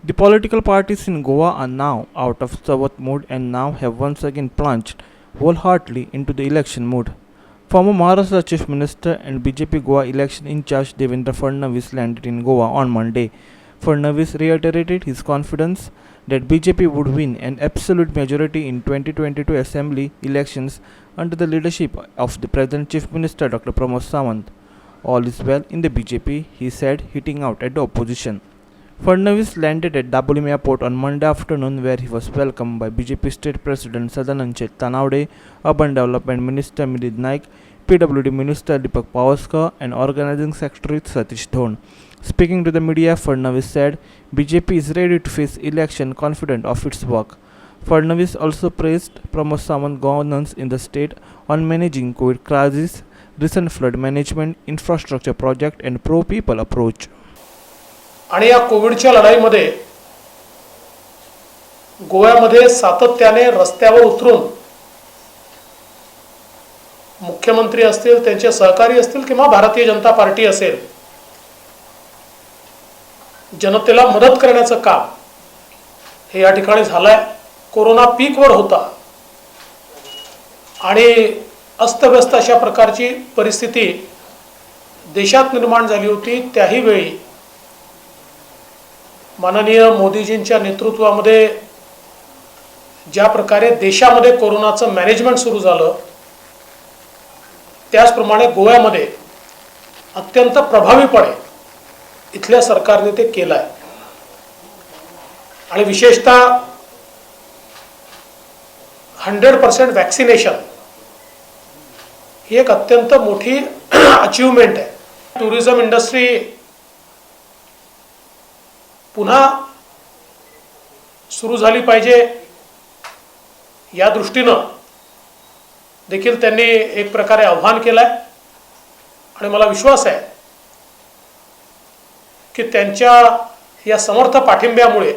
The political parties in Goa are now out of Savat mood and now have once again plunged wholeheartedly into the election mood. Former Maharashtra Chief Minister and BJP Goa election in charge Devendra Fadnavis landed in Goa on Monday. Fadnavis reiterated his confidence that BJP would win an absolute majority in 2022 assembly elections under the leadership of the present Chief Minister Dr. Pramod Sawant. All is well in the BJP, he said, hitting out at the opposition. Fadnavis landed at Dabolim Airport on Monday afternoon, where he was welcomed by BJP State President Sadanand Tanawade, Urban Development Minister Milid Naik, PWD Minister Deepak Pavaskar, and Organizing Secretary Satish Dhon. Speaking to the media, Fadnavis said, BJP is ready to face election confident of its work. Fadnavis also praised Pramod Sawant's governance in the state on managing COVID crisis, recent flood management, infrastructure project, and pro-people approach. आणि या कोविडच्या लढाईमध्ये गोव्यामध्ये सातत्याने रस्त्यावर उतरून मुख्यमंत्री असतील, त्यांचे सहकारी असतील किंवा भारतीय जनता पार्टी असेल, जनतेला मदत करण्याचं काम हे या ठिकाणी झालंय. कोरोना पीकवर होता आणि अस्तव्यस्त अशा प्रकारची परिस्थिती देशात निर्माण झाली होती. त्याही वेळी माननीय मोदीजींच्या नेतृत्वामध्ये ज्या प्रकारे देशामध्ये कोरोनाचं मॅनेजमेंट सुरू झालं, त्याचप्रमाणे गोव्यामध्ये अत्यंत प्रभावीपणे इथल्या सरकारने ते केलं आहे. आणि विशेषतः 100% वॅक्सिनेशन ही एक अत्यंत मोठी अचीवमेंट आहे. टुरिझम इंडस्ट्री पुन्हा सुरू झाली पाहिजे या दृष्टीनं देखील त्यांनी एक प्रकारे आव्हान केलं आहे. आणि मला विश्वास आहे की त्यांच्या या समर्थ पाठिंब्यामुळे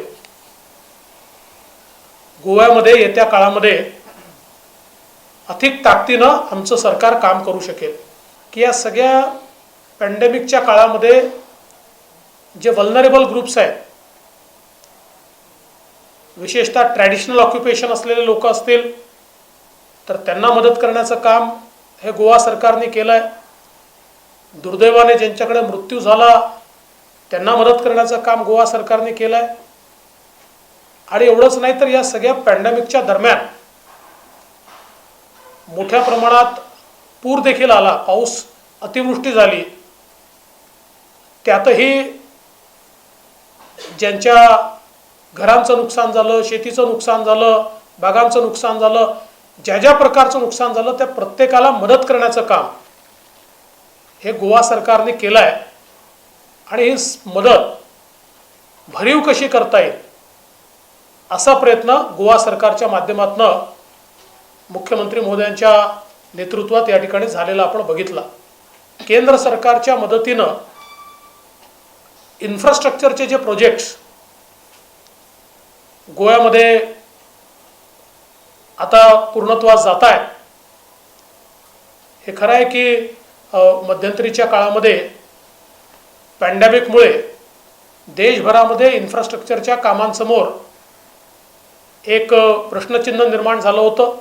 गोव्यामध्ये येत्या काळामध्ये अधिक ताकदीनं आमचं सरकार काम करू शकेल. की या सगळ्या पॅन्डेमिकच्या काळामध्ये जे वल्नरेबल ग्रुप्स आहेत, विशेषतः ट्रॅडिशनल ऑक्युपेशन असलेले लोक असतील तर त्यांना मदत करण्याचं काम हे गोवा सरकारने केलं आहे. दुर्दैवाने ज्यांच्याकडे मृत्यू झाला त्यांना मदत करण्याचं काम गोवा सरकारने केलं आहे. आणि एवढंच नाही तर या सगळ्या पॅन्डेमिकच्या दरम्यान मोठ्या प्रमाणात पूर देखील आला, पाऊस अतिवृष्टी झाली, त्यातही ज्यांच्या घरांचं नुकसान झालं, शेतीचं नुकसान झालं, बागांचं नुकसान झालं, ज्या ज्या प्रकारचं नुकसान झालं त्या प्रत्येकाला मदत करण्याचं काम हे गोवा सरकारने केलं आहे. आणि ही मदत भरीव कशी करता येईल असा प्रयत्न गोवा सरकारच्या माध्यमातून मुख्यमंत्री महोदयांच्या नेतृत्वात या ठिकाणी झालेला आपण बघितला. केंद्र सरकारच्या मदतीनं इन्फ्रास्ट्रक्चरचे जे प्रोजेक्ट्स गोव्यामध्ये आता पूर्णत्वास जात आहेत. हे खरं आहे की मध्यंतरीच्या काळामध्ये पॅन्डेमिकमुळे देशभरामध्ये इन्फ्रास्ट्रक्चरच्या कामांसमोर एक प्रश्नचिन्ह निर्माण झालं होतं.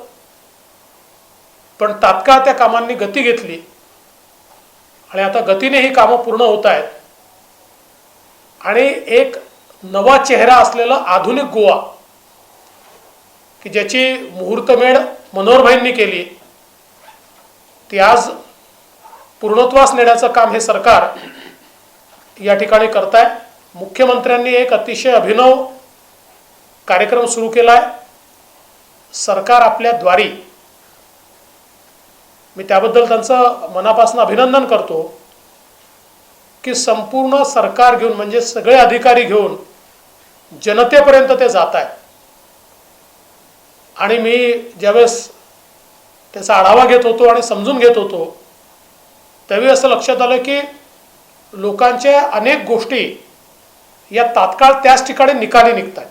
पण तात्काळ त्या कामांनी गती घेतली आणि आता गतीने ही कामं पूर्ण होत आहेत. आणि एक नवा चेहरा असलेला आधुनिक गोवा की ज्याची मुहूर्तमेढ मनोहरभाईंनी केली, ती आज पूर्णत्वास नेण्याचं काम हे सरकार या ठिकाणी करत आहे. मुख्यमंत्र्यांनी एक अतिशय अभिनव कार्यक्रम सुरू केला आहे. सरकार आपल्या द्वारी, मी त्याबद्दल त्यांचं मनापासून अभिनंदन करतो की संपूर्ण सरकार घेऊन म्हणजे सगळे अधिकारी घेऊन जनतेपर्यंत ते जात आहेत. आणि मी ज्यावेळेस त्याचा आढावा घेत होतो आणि समजून घेत होतो त्यावेळी असं लक्षात आलं की लोकांच्या अनेक गोष्टी या तात्काळ त्याच ठिकाणी निकाली निघतात.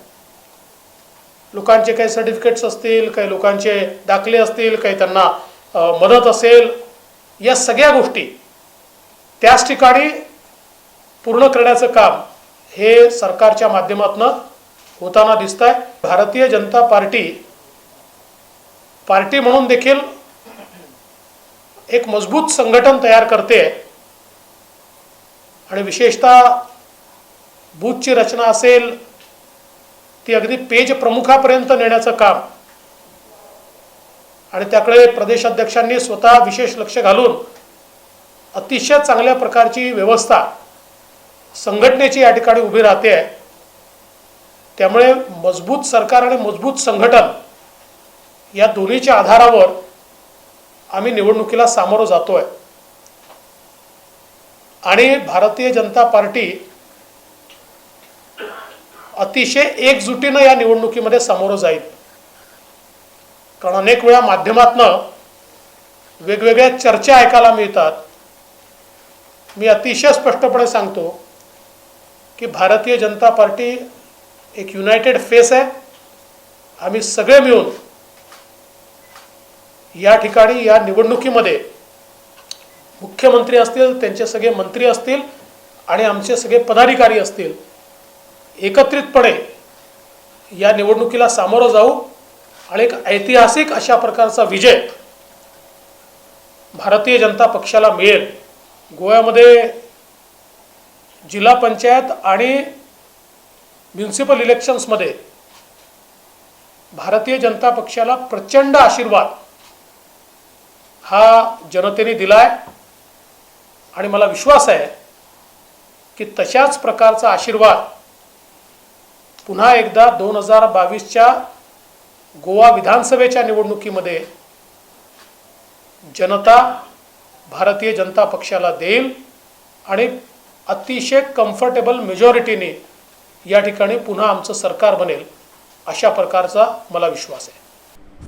लोकांचे काही सर्टिफिकेट्स असतील, काही लोकांचे दाखले असतील, काही त्यांना मदत असेल, या सगळ्या गोष्टी त्याच ठिकाणी पूर्ण करण्याचं काम हे सरकारच्या माध्यमातून होताना दिसत आहे. भारतीय जनता पार्टी म्हणून देखील एक मजबूत संघटन तयार करते आणि विशेषतः बूथची रचना असेल ती अगदी पेज प्रमुखापर्यंत नेण्याचं काम आणि त्याकडे प्रदेशाध्यक्षांनी स्वतः विशेष लक्ष घालून अतिशय चांगल्या प्रकारची व्यवस्था संघटनेची या ठिकाणी उभी राहते आहे. त्यामुळे मजबूत सरकार आणि मजबूत संघटन या दोन्हीच्या आधारावर आम्ही निवडणुकीला सामोरं जातोय आणि भारतीय जनता पार्टी अतिशय एकजुटीनं या निवडणुकीमध्ये सामोरं जाईल. कारण अनेक वेळा माध्यमातनं वेगवेगळ्या चर्चा ऐकायला मिळतात. मी अतिशय स्पष्टपणे सांगतो की भारतीय जनता पार्टी एक युनायटेड फेस आहे. आम्ही सगळे मिळून या ठिकाणी या निवडणुकीमध्ये मुख्यमंत्री असतील, त्यांचे सगळे मंत्री असतील आणि आमचे सगळे पदाधिकारी असतील, एकत्रितपणे या निवडणुकीला सामोरं जाऊ आणि एक ऐतिहासिक अशा प्रकारचा विजय भारतीय जनता पक्षाला मिळेल. गोव्यामध्ये जिल्हा पंचायत आणि म्युनिसिपल इलेक्शन्समध्ये भारतीय जनता पक्षाला प्रचंड आशीर्वाद हा जनतेने दिलाय आणि मला विश्वास आहे की तशाच प्रकारचा आशीर्वाद पुन्हा एकदा 2022च्या गोवा विधानसभेच्या निवडणुकीमध्ये जनता भारतीय जनता पक्षाला देईल आणि अतिशय कम्फर्टेबल मेजॉरिटीने या ठिकाणी पुन्हा आमचं सरकार बनेल अशा प्रकारचा मला विश्वास आहे.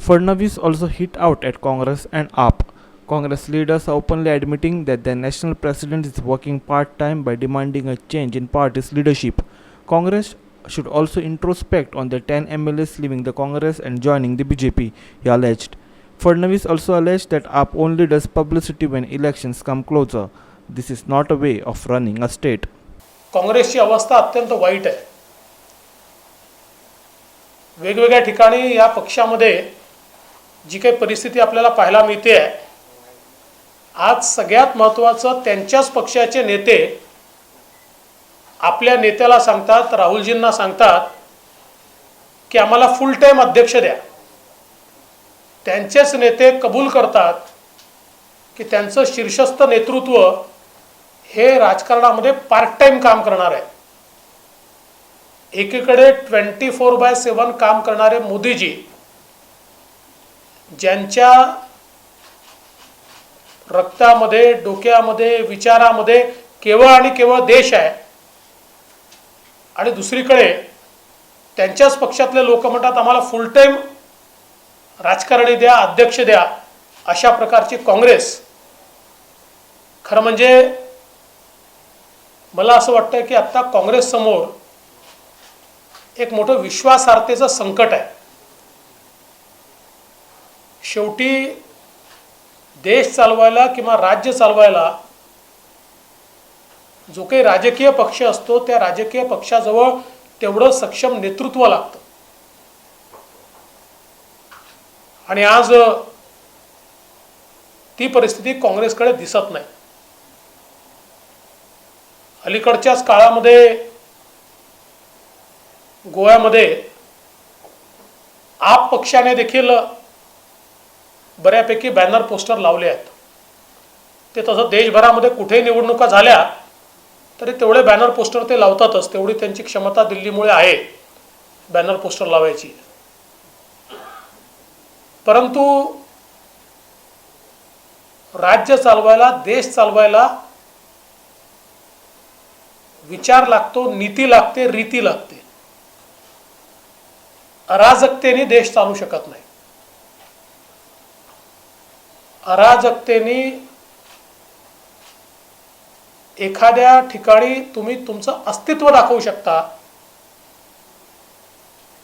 Fadnavis also hit out at Congress and AAP. Congress leaders are openly admitting that their national president is working part-time by demanding a change in party's leadership. Congress should also introspect on the 10 MLAs leaving the Congress and joining the BJP, he alleged. Fadnavis also alleged that AAP only does publicity when elections come closer. This is not a way of running a state. काँग्रेसची अवस्था अत्यंत वाईट आहे. वेगवेगळ्या ठिकाणी या पक्षामध्ये जी काही परिस्थिती आपल्याला पाहायला मिळते आहे, आज सगळ्यात महत्त्वाचं त्यांच्याच पक्षाचे नेते आपल्या नेत्याला सांगतात, राहुलजींना सांगतात की आम्हाला फुल टाईम अध्यक्ष द्या. त्यांचेच नेते कबूल करतात की त्यांचं शीर्षस्थ नेतृत्व हे राजकारणामध्ये पार्ट टाइम काम करणार आहे. एकीकडे 24/7 काम करणारे मोदीजी, ज्यांच्या रक्तामध्ये, डोक्यामध्ये, विचारामध्ये केवळ आणि केवळ देश आहे, आणि दुसरीकडे त्यांच्याच पक्षातले लोक म्हणतात आम्हाला फुल टाइम राजकारणी द्या, अध्यक्ष द्या. अशा प्रकारची काँग्रेस, खरं म्हणजे मला असं वाटतं की आता काँग्रेस समोर एक मोठं विश्वासार्हतेचं संकट आहे. शेवटी देश चालवायला किंवा राज्य चालवायला जो काही राजकीय पक्ष असतो त्या राजकीय पक्षाजवळ तेवढं सक्षम नेतृत्व लागतं. आणि आज ती परिस्थिती काँग्रेसकडे दिसत नाही. अलीकडच्याच काळामध्ये गोव्यामध्ये आप पक्षाने देखील बऱ्यापैकी बॅनर पोस्टर लावले आहेत. ते तसं देशभरामध्ये कुठेही निवडणुका झाल्या तरी तेवढे बॅनर पोस्टर ते लावतातच. तेवढी त्यांची क्षमता दिल्लीमुळे आहे बॅनर पोस्टर लावायची. परंतु राज्य चालवायला, देश चालवायला विचार लागतो, नीती लागते, रीती लागते. अराजकतेने देश चालू शकत नाही. अराजकतेने एखाद्या ठिकाणी तुम्ही तुमचं अस्तित्व दाखवू शकता,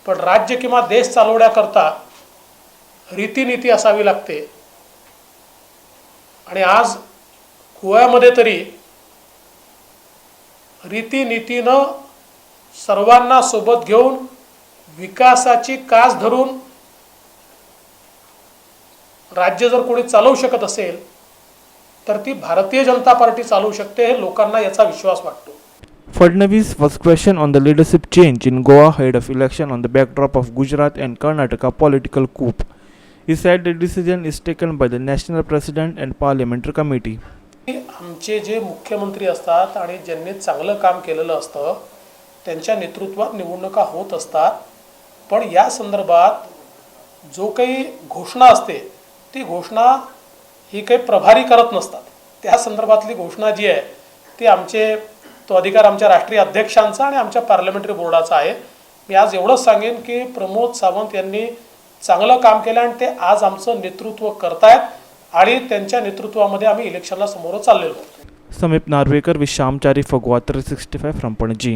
पण राज्य किंवा देश चालवण्याकरता रीतीनीती असावी लागते. आणि आज गोव्यामध्ये तरी रीतीनीतीनं सर्वांना सोबत घेऊन विकासाची कास धरून राज्य जर कोणी चालवू शकत असेल तर ती भारतीय जनता पार्टी चालवू शकते, हे लोकांना याचा विश्वास वाटतो. Fadnavis was questioned on the leadership change in Goa ahead of election on the backdrop of Gujarat and Karnataka political coup. He said the decision is taken by the national president and parliamentary committee. आमचे जे मुख्यमंत्री असतात आणि ज्यांनी चांगलं काम केलेलं असतं त्यांच्या नेतृत्वात निवडणुका होत असतात, पण या संदर्भात जो काही घोषणा असते ती घोषणा ही काही प्रभारी करत नसतात. त्या संदर्भातली घोषणा जी आहे ती तो अधिकार आमच्या राष्ट्रीय अध्यक्षांचा आणि आमच्या पार्लमेंटरी बोर्डाचा आहे. मी आज एवढंच सांगेन की प्रमोद सावंत यांनी चांगलं काम केलं आणि ते आज आमचं नेतृत्व करतायत आणि त्यांच्या नेतृत्वामध्ये आम्ही इलेक्शनला समोर चाललेलो आहोत. Samip Narvekar with Shyam Chari for Goa 365 from Panaji.